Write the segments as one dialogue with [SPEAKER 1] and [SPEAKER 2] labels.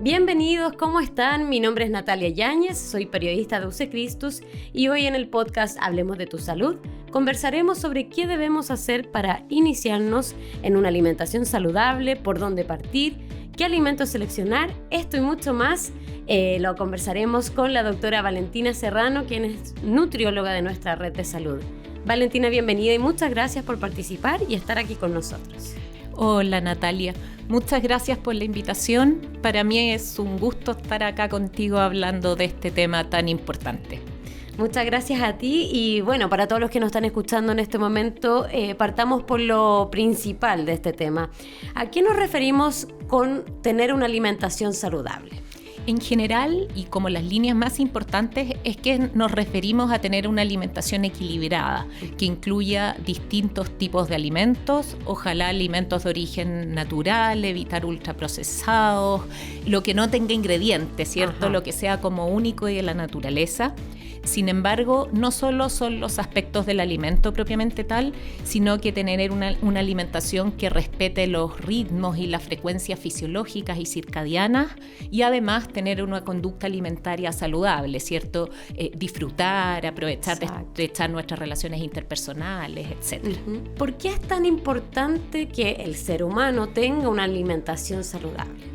[SPEAKER 1] Bienvenidos, ¿cómo están? Mi nombre es Natalia Yáñez, soy periodista de UC Christus y hoy en el podcast Hablemos de tu Salud conversaremos sobre qué debemos hacer para iniciarnos en una alimentación saludable, por dónde partir, qué alimentos seleccionar, esto y mucho más. Lo conversaremos con la doctora Valentina Serrano, quien es nutrióloga de nuestra red de salud. Valentina, bienvenida y muchas gracias por participar y estar aquí con nosotros.
[SPEAKER 2] Hola Natalia, muchas gracias por la invitación. Para mí es un gusto estar acá contigo hablando de este tema tan importante.
[SPEAKER 1] Muchas gracias a ti y bueno, para todos los que nos están escuchando en este momento, partamos por lo principal de este tema. ¿A qué nos referimos con tener una alimentación saludable?
[SPEAKER 2] En general, y como las líneas más importantes, es que nos referimos a tener una alimentación equilibrada, que incluya distintos tipos de alimentos, ojalá alimentos de origen natural, evitar ultraprocesados, lo que no tenga ingredientes, ¿cierto? Lo que sea como único y de la naturaleza. Sin embargo, no solo son los aspectos del alimento propiamente tal, sino que tener una alimentación que respete los ritmos y las frecuencias fisiológicas y circadianas y además tener una conducta alimentaria saludable, ¿cierto? Disfrutar, aprovechar de estrechar nuestras relaciones interpersonales, etc.
[SPEAKER 1] ¿Por qué es tan importante que el ser humano tenga una alimentación saludable?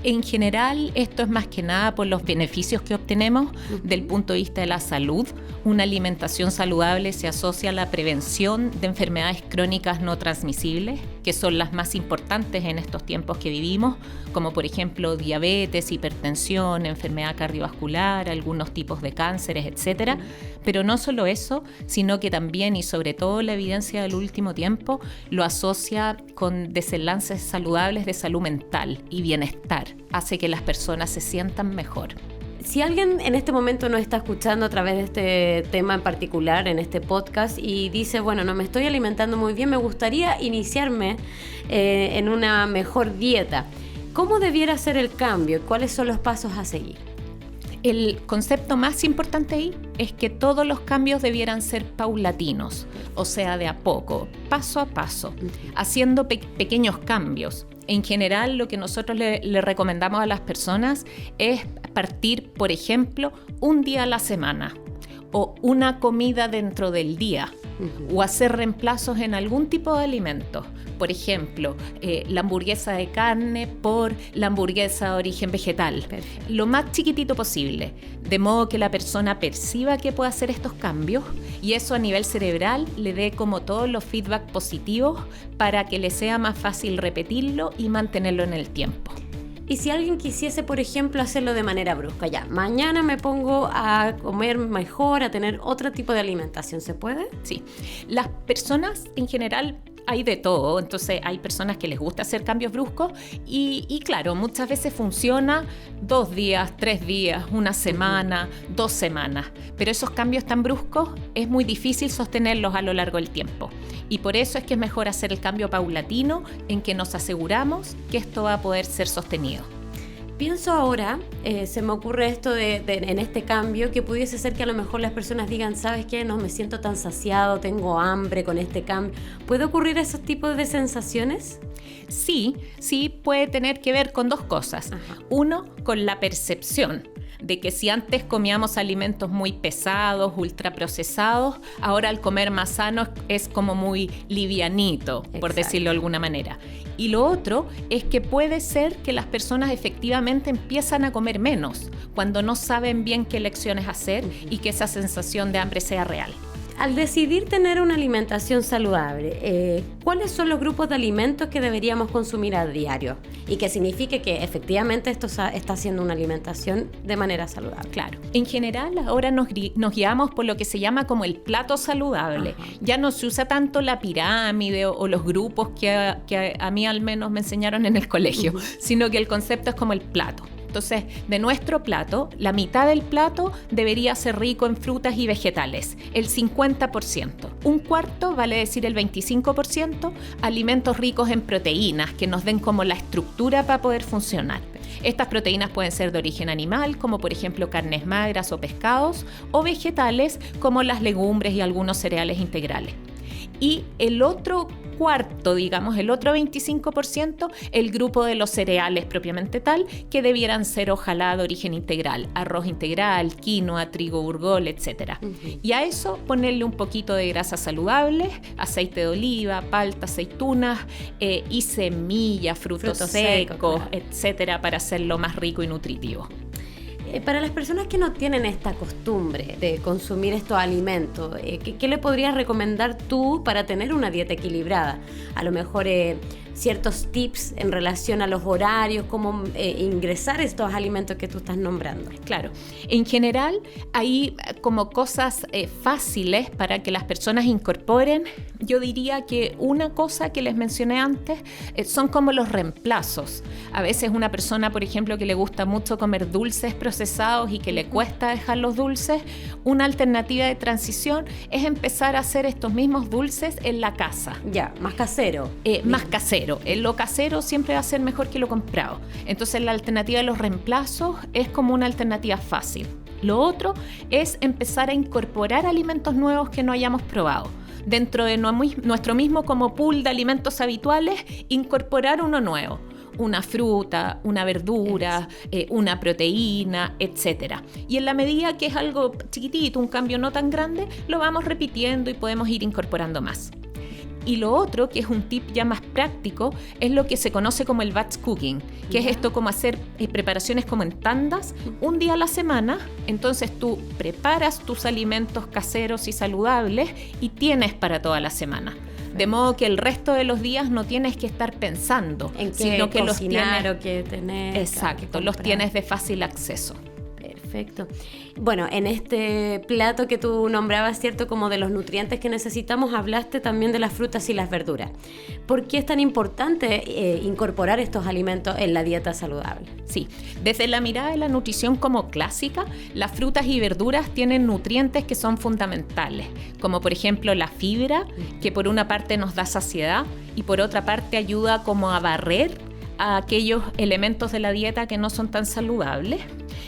[SPEAKER 2] En general, esto es más que nada por los beneficios que obtenemos del punto de vista de la salud. Una alimentación saludable se asocia a la prevención de enfermedades crónicas no transmisibles, que son las más importantes en estos tiempos que vivimos, como por ejemplo diabetes, hipertensión, enfermedad cardiovascular, algunos tipos de cánceres, etc. Pero no solo eso, sino que también y sobre todo la evidencia del último tiempo lo asocia con desenlaces saludables de salud mental y bienestar. Hace que las personas se sientan mejor.
[SPEAKER 1] Si alguien en este momento nos está escuchando a través de este tema en particular, en este podcast, y dice, bueno, no me estoy alimentando muy bien, me gustaría iniciarme en una mejor dieta, ¿cómo debiera ser el cambio? ¿Cuáles son los pasos a seguir?
[SPEAKER 2] El concepto más importante ahí es que todos los cambios debieran ser paulatinos, o sea, de a poco, paso a paso, haciendo pequeños cambios. En general, lo que nosotros le recomendamos a las personas es partir, por ejemplo, un día a la semana o una comida dentro del día o hacer reemplazos en algún tipo de alimentos. Por ejemplo, la hamburguesa de carne por la hamburguesa de origen vegetal. Perfecto. Lo más chiquitito posible, de modo que la persona perciba que puede hacer estos cambios y eso a nivel cerebral le dé como todos los feedback positivos para que le sea más fácil repetirlo y mantenerlo en el tiempo.
[SPEAKER 1] Y si alguien quisiese, por ejemplo, hacerlo de manera brusca, ya, mañana me pongo a comer mejor, a tener otro tipo de alimentación, ¿se puede?
[SPEAKER 2] Sí. Las personas en general hay de todo, entonces hay personas que les gusta hacer cambios bruscos y claro, muchas veces funciona 2 días, 3 días, una semana, 2 semanas, pero esos cambios tan bruscos es muy difícil sostenerlos a lo largo del tiempo y por eso es que es mejor hacer el cambio paulatino en que nos aseguramos que esto va a poder ser sostenido.
[SPEAKER 1] Pienso ahora, se me ocurre esto en este cambio, que pudiese ser que a lo mejor las personas digan, ¿sabes qué? No me siento tan saciado, tengo hambre con este cambio. ¿Puede ocurrir esos tipos de sensaciones?
[SPEAKER 2] Sí, puede tener que ver con 2 cosas. Uno, con la percepción de que si antes comíamos alimentos muy pesados, ultraprocesados, ahora al comer más sano es como muy livianito, por decirlo de alguna manera. Y lo otro es que puede ser que las personas efectivamente empiezan a comer menos cuando no saben bien qué elecciones hacer y que esa sensación de hambre sea real.
[SPEAKER 1] Al decidir tener una alimentación saludable, ¿cuáles son los grupos de alimentos que deberíamos consumir a diario? Y que signifique que efectivamente esto está haciendo una alimentación de manera saludable.
[SPEAKER 2] Claro. En general, ahora nos guiamos por lo que se llama como el plato saludable. Ya no se usa tanto la pirámide o los grupos que a mí al menos me enseñaron en el colegio, sino que el concepto es como el plato. Entonces, de nuestro plato, la mitad del plato debería ser rico en frutas y vegetales, el 50%. Un cuarto, vale decir el 25%, alimentos ricos en proteínas que nos den como la estructura para poder funcionar. Estas proteínas pueden ser de origen animal, como por ejemplo carnes magras o pescados, o vegetales, como las legumbres y algunos cereales integrales. Y el otro cuarto, digamos, el otro 25%, el grupo de los cereales propiamente tal, que debieran ser ojalá de origen integral, arroz integral, quinoa, trigo burgol, etc. Y a eso ponerle un poquito de grasas saludables, aceite de oliva, palta, aceitunas y semillas, frutos secos, claro, etc., para hacerlo más rico y nutritivo.
[SPEAKER 1] Para las personas que no tienen esta costumbre de consumir estos alimentos, ¿qué le podrías recomendar tú para tener una dieta equilibrada? A lo mejor ciertos tips en relación a los horarios, cómo ingresar estos alimentos que tú estás nombrando.
[SPEAKER 2] Claro, en general hay como cosas fáciles para que las personas incorporen. Yo diría que una cosa que les mencioné antes son como los reemplazos. A veces una persona, por ejemplo, que le gusta mucho comer dulces procesados y que le cuesta dejar los dulces, una alternativa de transición es empezar a hacer estos mismos dulces en la casa.
[SPEAKER 1] Ya, más casero.
[SPEAKER 2] Más casero. Lo casero siempre va a ser mejor que lo comprado. Entonces la alternativa de los reemplazos es como una alternativa fácil. Lo otro es empezar a incorporar alimentos nuevos que no hayamos probado. Dentro de nuestro mismo como pool de alimentos habituales, incorporar uno nuevo. Una fruta, una verdura, una proteína, etc. Y en la medida que es algo chiquitito, un cambio no tan grande, lo vamos repitiendo y podemos ir incorporando más. Y lo otro, que es un tip ya más práctico, es lo que se conoce como el batch cooking, que es esto como hacer preparaciones como en tandas, un día a la semana. Entonces tú preparas tus alimentos caseros y saludables y tienes para toda la semana. De modo que el resto de los días no tienes que estar pensando,
[SPEAKER 1] en qué
[SPEAKER 2] sino que
[SPEAKER 1] cocinar
[SPEAKER 2] los tienes,
[SPEAKER 1] o qué tener.
[SPEAKER 2] Exacto, los tienes de fácil acceso.
[SPEAKER 1] Perfecto. Bueno, en este plato que tú nombrabas, ¿cierto? Como de los nutrientes que necesitamos, hablaste también de las frutas y las verduras. ¿Por qué es tan importante incorporar estos alimentos en la dieta saludable?
[SPEAKER 2] Sí, desde la mirada de la nutrición como clásica, las frutas y verduras tienen nutrientes que son fundamentales, como por ejemplo la fibra, que por una parte nos da saciedad y por otra parte ayuda como a barrer a aquellos elementos de la dieta que no son tan saludables.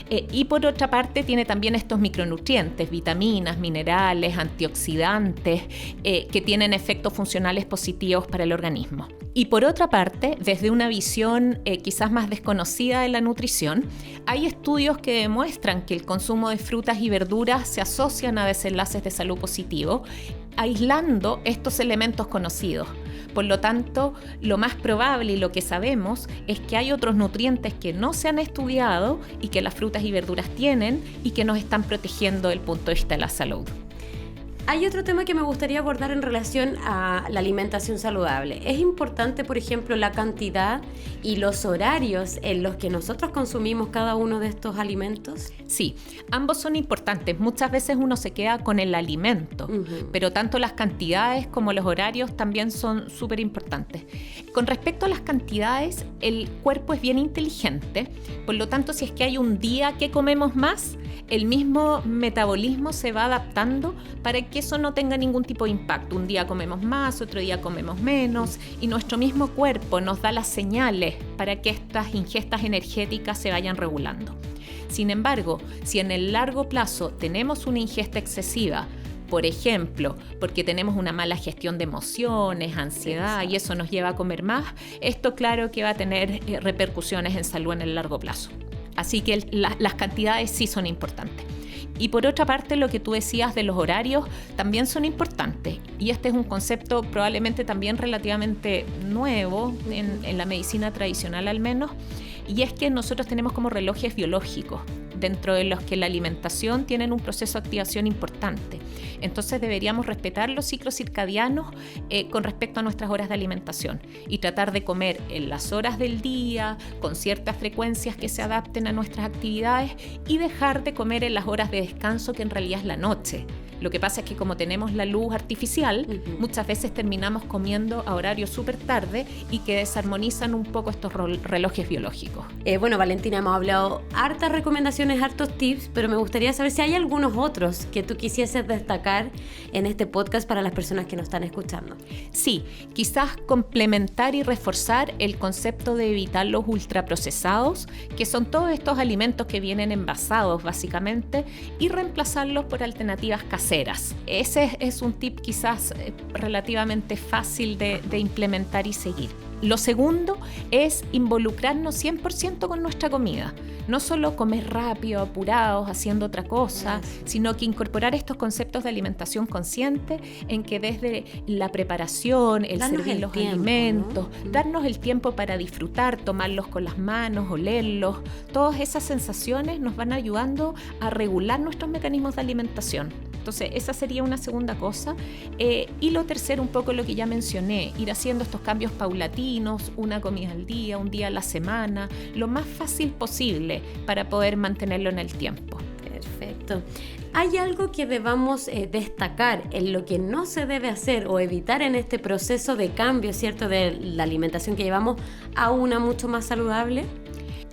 [SPEAKER 2] Y por otra parte tiene también estos micronutrientes, vitaminas, minerales, antioxidantes, que tienen efectos funcionales positivos para el organismo. Y por otra parte, desde una visión quizás más desconocida de la nutrición, hay estudios que demuestran que el consumo de frutas y verduras se asocian a desenlaces de salud positivo, aislando estos elementos conocidos. Por lo tanto, lo más probable y lo que sabemos es que hay otros nutrientes que no se han estudiado y que las frutas y verduras tienen y que nos están protegiendo desde el punto de vista de la salud.
[SPEAKER 1] Hay otro tema que me gustaría abordar en relación a la alimentación saludable. ¿Es importante, por ejemplo, la cantidad y los horarios en los que nosotros consumimos cada uno de estos alimentos?
[SPEAKER 2] Sí, ambos son importantes. Muchas veces uno se queda con el alimento, pero tanto las cantidades como los horarios también son súper importantes. Con respecto a las cantidades, el cuerpo es bien inteligente, por lo tanto, si es que hay un día que comemos más, el mismo metabolismo se va adaptando para que eso no tenga ningún tipo de impacto. Un día comemos más, otro día comemos menos, y nuestro mismo cuerpo nos da las señales para que estas ingestas energéticas se vayan regulando. Sin embargo, si en el largo plazo tenemos una ingesta excesiva, por ejemplo, porque tenemos una mala gestión de emociones, ansiedad, y eso nos lleva a comer más, esto claro que va a tener repercusiones en salud en el largo plazo. Así que las cantidades sí son importantes. Y por otra parte, lo que tú decías de los horarios también son importantes. Y este es un concepto probablemente también relativamente nuevo en la medicina tradicional al menos. Y es que nosotros tenemos como relojes biológicos, dentro de los que la alimentación tienen un proceso de activación importante. Entonces deberíamos respetar los ciclos circadianos con respecto a nuestras horas de alimentación y tratar de comer en las horas del día, con ciertas frecuencias que se adapten a nuestras actividades y dejar de comer en las horas de descanso, que en realidad es la noche. Lo que pasa es que como tenemos la luz artificial, muchas veces terminamos comiendo a horarios súper tarde y que desarmonizan un poco estos relojes biológicos.
[SPEAKER 1] Bueno, Valentina, hemos hablado hartas recomendaciones, hartos tips, pero me gustaría saber si hay algunos otros que tú quisieses destacar en este podcast para las personas que nos están escuchando.
[SPEAKER 2] Sí, quizás complementar y reforzar el concepto de evitar los ultraprocesados, que son todos estos alimentos que vienen envasados básicamente, y reemplazarlos por alternativas caseras, caseras. Ese es un tip quizás relativamente fácil de implementar y seguir. Lo segundo es involucrarnos 100% con nuestra comida. No solo comer rápido, apurados, haciendo otra cosa, sino que incorporar estos conceptos de alimentación consciente en que desde la preparación, el servir los alimentos, ¿no? Darnos el tiempo para disfrutar, tomarlos con las manos, olerlos, todas esas sensaciones nos van ayudando a regular nuestros mecanismos de alimentación. Entonces, esa sería una segunda cosa. Y lo tercero, un poco lo que ya mencioné, ir haciendo estos cambios paulatinos, una comida al día, un día a la semana, lo más fácil posible para poder mantenerlo en el tiempo.
[SPEAKER 1] Perfecto. ¿Hay algo que debamos destacar en lo que no se debe hacer o evitar en este proceso de cambio, ¿cierto?, de la alimentación que llevamos a una mucho más saludable?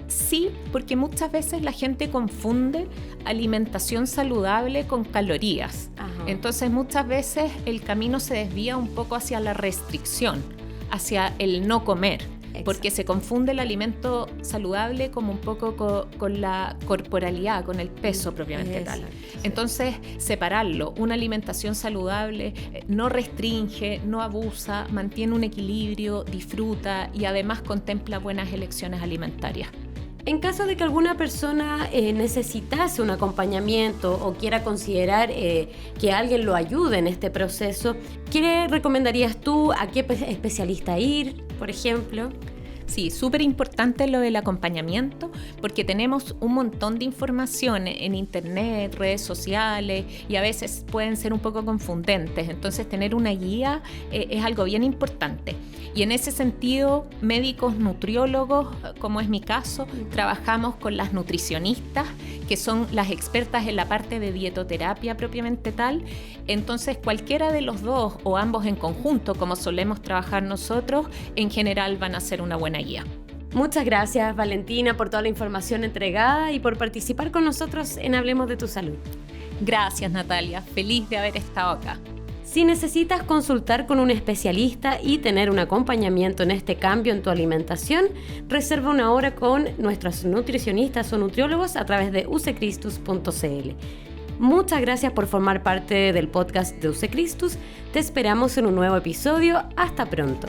[SPEAKER 2] Sí, porque muchas veces la gente confunde alimentación saludable con calorías. Ajá. Entonces muchas veces el camino se desvía un poco hacia la restricción, hacia el no comer. Exacto. Porque se confunde el alimento saludable como un poco con la corporalidad, con el peso propiamente tal. Sí. Entonces, separarlo. Una alimentación saludable no restringe, no abusa, mantiene un equilibrio, disfruta y además contempla buenas elecciones alimentarias.
[SPEAKER 1] En caso de que alguna persona necesitase un acompañamiento o quiera considerar que alguien lo ayude en este proceso, ¿qué recomendarías tú? ¿A qué especialista ir, por ejemplo?
[SPEAKER 2] Sí, súper importante lo del acompañamiento porque tenemos un montón de información en internet, redes sociales y a veces pueden ser un poco confundentes. Entonces tener una guía es algo bien importante. Y en ese sentido, médicos nutriólogos, como es mi caso, trabajamos con las nutricionistas, que son las expertas en la parte de dietoterapia propiamente tal. Entonces cualquiera de los dos o ambos en conjunto, como solemos trabajar nosotros, en general van a ser una buena guía.
[SPEAKER 1] Muchas gracias, Valentina, por toda la información entregada y por participar con nosotros en Hablemos de tu Salud.
[SPEAKER 2] Gracias, Natalia. Feliz de haber estado acá.
[SPEAKER 1] Si necesitas consultar con un especialista y tener un acompañamiento en este cambio en tu alimentación, reserva una hora con nuestros nutricionistas o nutriólogos a través de usecristus.cl. Muchas gracias por formar parte del podcast de Use Christus. Te esperamos en un nuevo episodio. Hasta pronto.